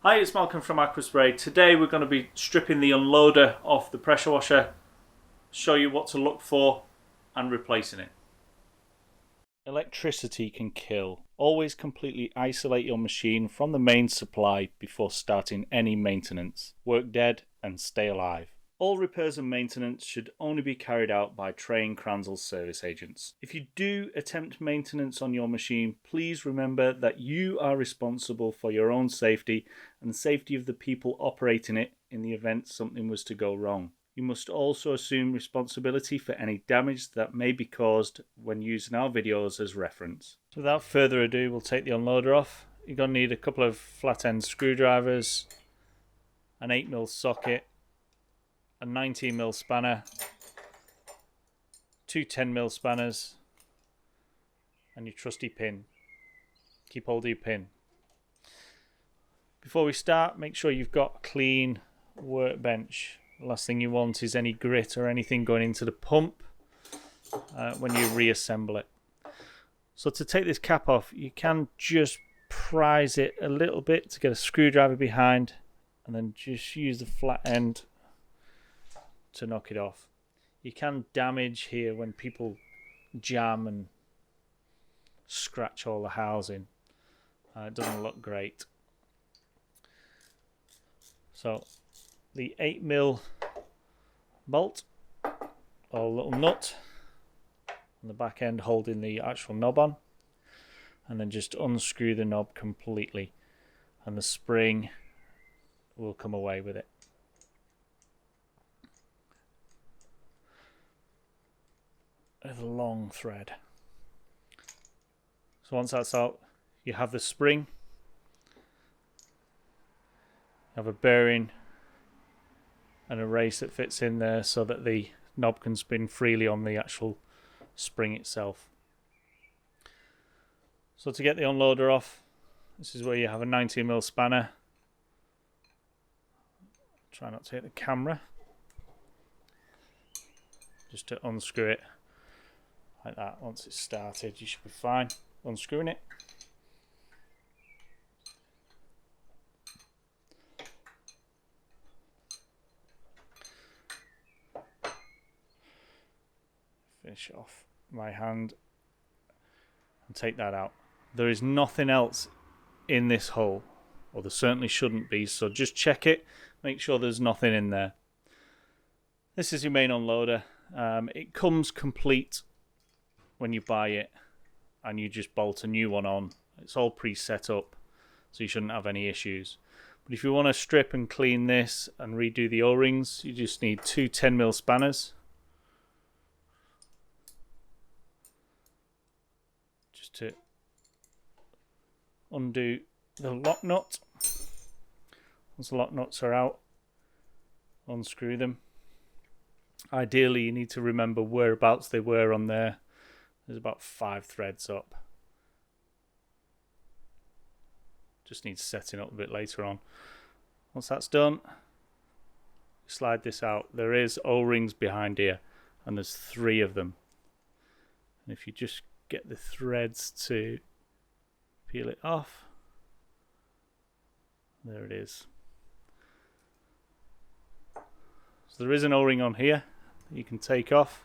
Hi, it's Malcolm from Aquaspray. Today we're going to be stripping the unloader off the pressure washer, show you what to look for and replacing it. Electricity can kill. Always completely isolate your machine from the main supply before starting any maintenance. Work dead and stay alive. All repairs and maintenance should only be carried out by trained Kranzle service agents. If you do attempt maintenance on your machine, please remember that you are responsible for your own safety and the safety of the people operating it in the event something was to go wrong. You must also assume responsibility for any damage that may be caused when using our videos as reference. So without further ado, we'll take the unloader off. You're going to need a couple of flat end screwdrivers, an 8mm socket, a 19mm spanner, two 10mm spanners, and your trusty pin. Keep hold of your pin. Before we start, make sure you've got a clean workbench. The last thing you want is any grit or anything going into the pump when you reassemble it. So to take this cap off, you can just prise it a little bit to get a screwdriver behind, and then just use the flat end to knock it off. You can damage here when people jam and scratch all the housing. It doesn't look great. So the 8mm bolt or little nut on the back end holding the actual knob on, and then just unscrew the knob completely and the spring will come away with it. With a long thread. So once that's out, you have the spring, you have a bearing and a race that fits in there so that the knob can spin freely on the actual spring itself. So to get the unloader off, this is where you have a 19mm spanner. Try not to hit the camera. Just to unscrew it. Like that. Once it's started, you should be fine. Unscrewing it. Finish off my hand and take that out. There is nothing else in this hole, or there certainly shouldn't be, so just check it. Make sure there's nothing in there. This is your main unloader. It comes complete when you buy it, and you just bolt a new one on. It's all pre-set up, so you shouldn't have any issues. But if you want to strip and clean this and redo the O-rings, you just need two 10mm spanners. Just to undo the lock nut. Once the lock nuts are out, unscrew them. Ideally, you need to remember whereabouts they were on there. There's about 5 threads up. Just needs setting up a bit later on. Once that's done, slide this out. There is O-rings behind here, and there's 3 of them. And if you just get the threads to peel it off, there it is. So there is an O-ring on here that you can take off.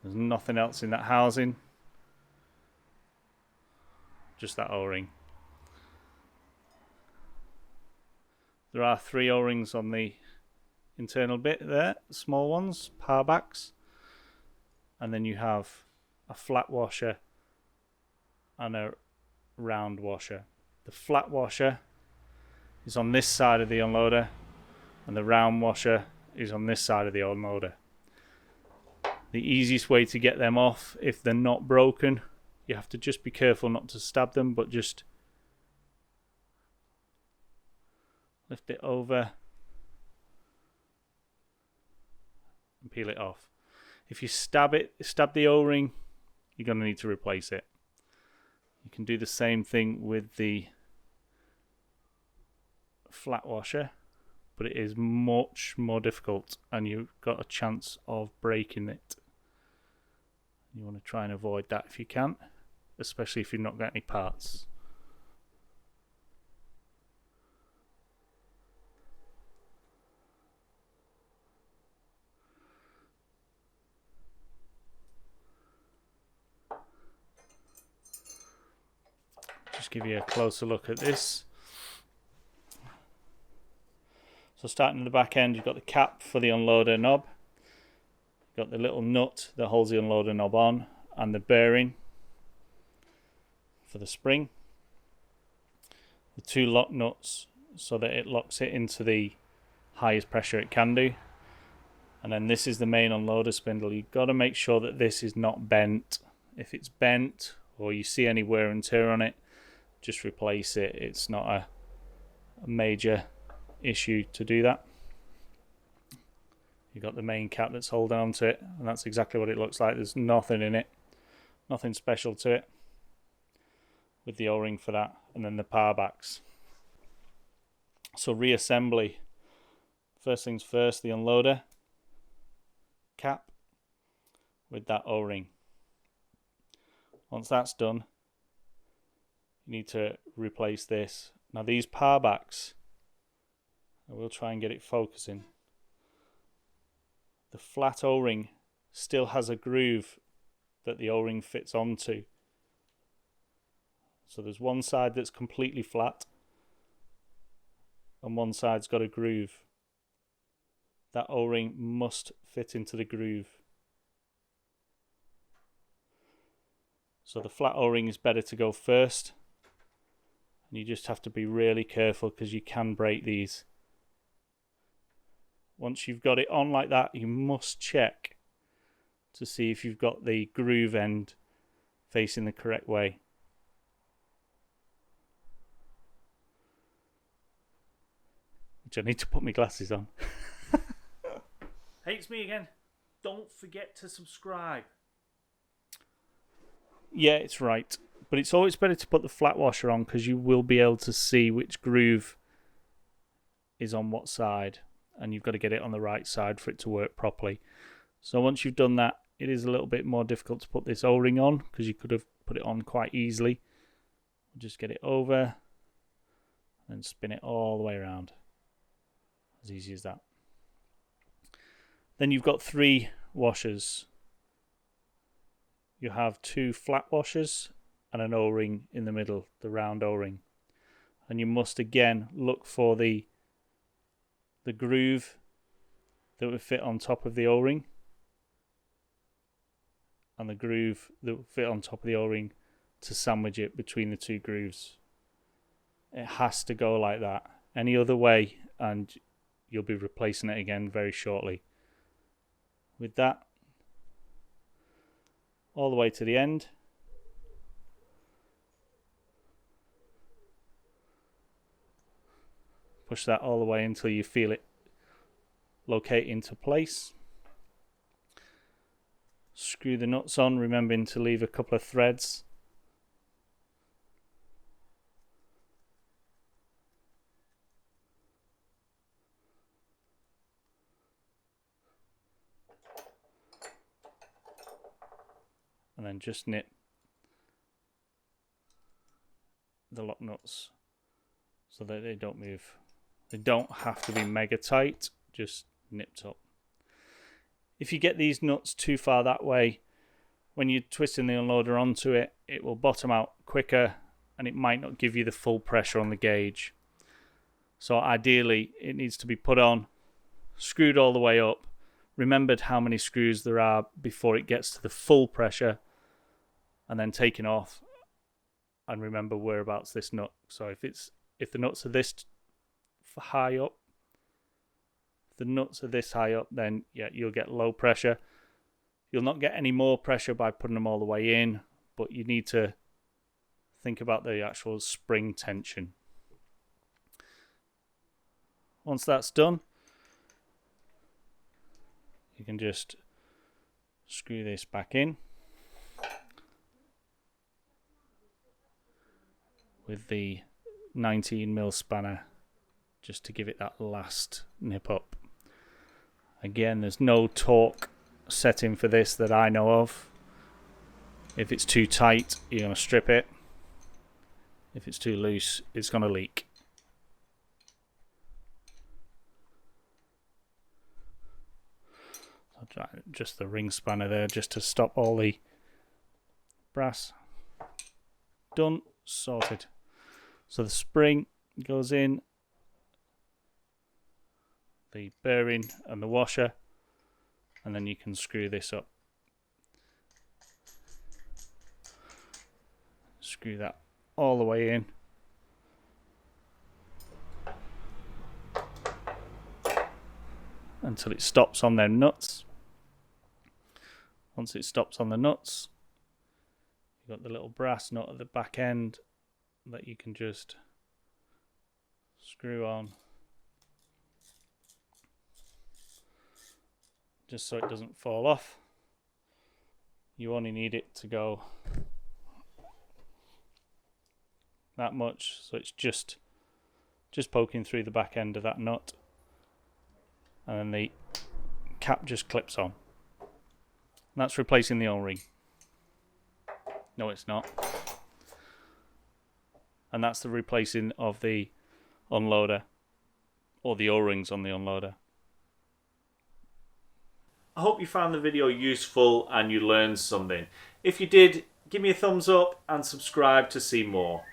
There's nothing else in that housing, just that O-ring. There are 3 O-rings on the internal bit there, small ones, power backs, and then you have a flat washer and a round washer. The flat washer is on this side of the unloader, and the round washer is on this side of the unloader. The easiest way to get them off, if they're not broken, you have to just be careful not to stab them, but just lift it over and peel it off. If you stab the O-ring, you're going to need to replace it. You can do the same thing with the flat washer, but it is much more difficult and you've got a chance of breaking it. You want to try and avoid that if you can. especially if you've not got any parts. Just give you a closer look at this. So starting at the back end, you've got the cap for the unloader knob. You've got the little nut that holds the unloader knob on, and the bearing for the spring. The two lock nuts so that it locks it into the highest pressure it can do. And then this is the main unloader spindle. You've got to make sure that this is not bent. If it's bent or you see any wear and tear on it, just replace it. It's not a major issue to do that. You've got the main cap that's holding onto it, and that's exactly what it looks like. There's nothing in it, nothing special to it, with the O-ring for that, and then the power backs. So reassembly. First things first, the unloader cap with that O-ring. Once that's done, you need to replace this. Now these power backs, I will try and get it focusing. The flat O-ring still has a groove that the O-ring fits onto. So there's one side that's completely flat and one side's got a groove. That O-ring must fit into the groove. So the flat O-ring is better to go first. And you just have to be really careful because you can break these. Once you've got it on like that, you must check to see if you've got the groove end facing the correct way. Which I need to put my glasses on. Hey, it's me again. Don't forget to subscribe. Yeah, it's right. But it's always better to put the flat washer on because you will be able to see which groove is on what side. And you've got to get it on the right side for it to work properly. So once you've done that, it is a little bit more difficult to put this O-ring on because you could have put it on quite easily. Just get it over and spin it all the way around. As easy as that. Then you've got 3 washers. You have 2 flat washers and an O-ring in the middle, the round O-ring. And you must again look for the groove that would fit on top of the O-ring and the groove that would fit on top of the O-ring to sandwich it between the 2 grooves. It has to go like that. Any other way and you'll be replacing it again very shortly. With that, all the way to the end. Push that all the way until you feel it locate into place. Screw the nuts on, remembering to leave a couple of threads. And then just nip the lock nuts so that they don't move. They don't have to be mega tight, just nipped up. If you get these nuts too far that way, when you're twisting the unloader onto it, it will bottom out quicker and it might not give you the full pressure on the gauge. So ideally, it needs to be put on, screwed all the way up, remembered how many screws there are before it gets to the full pressure, and then taken off, and remember whereabouts this nut. So if the nuts are this high up, then yeah, you'll get low pressure. You'll not get any more pressure by putting them all the way in, but you need to think about the actual spring tension. Once that's done, you can just screw this back in with the 19mm spanner just to give it that last nip up. Again, there's no torque setting for this that I know of. If it's too tight, you're going to strip it. If it's too loose, it's going to leak. I'll try just the ring spanner there just to stop all the brass. Done, sorted. So the spring goes in, the bearing and the washer, and then you can screw this up. Screw that all the way in. Until it stops on their nuts. Once it stops on the nuts, you've got the little brass nut at the back end that you can just screw on, just so it doesn't fall off. You only need it to go that much, so it's just poking through the back end of that nut, and then the cap just clips on. And that's replacing the O-ring. No, it's not. And that's the replacing of the unloader, or the O-rings on the unloader. I hope you found the video useful and you learned something. If you did, give me a thumbs up and subscribe to see more.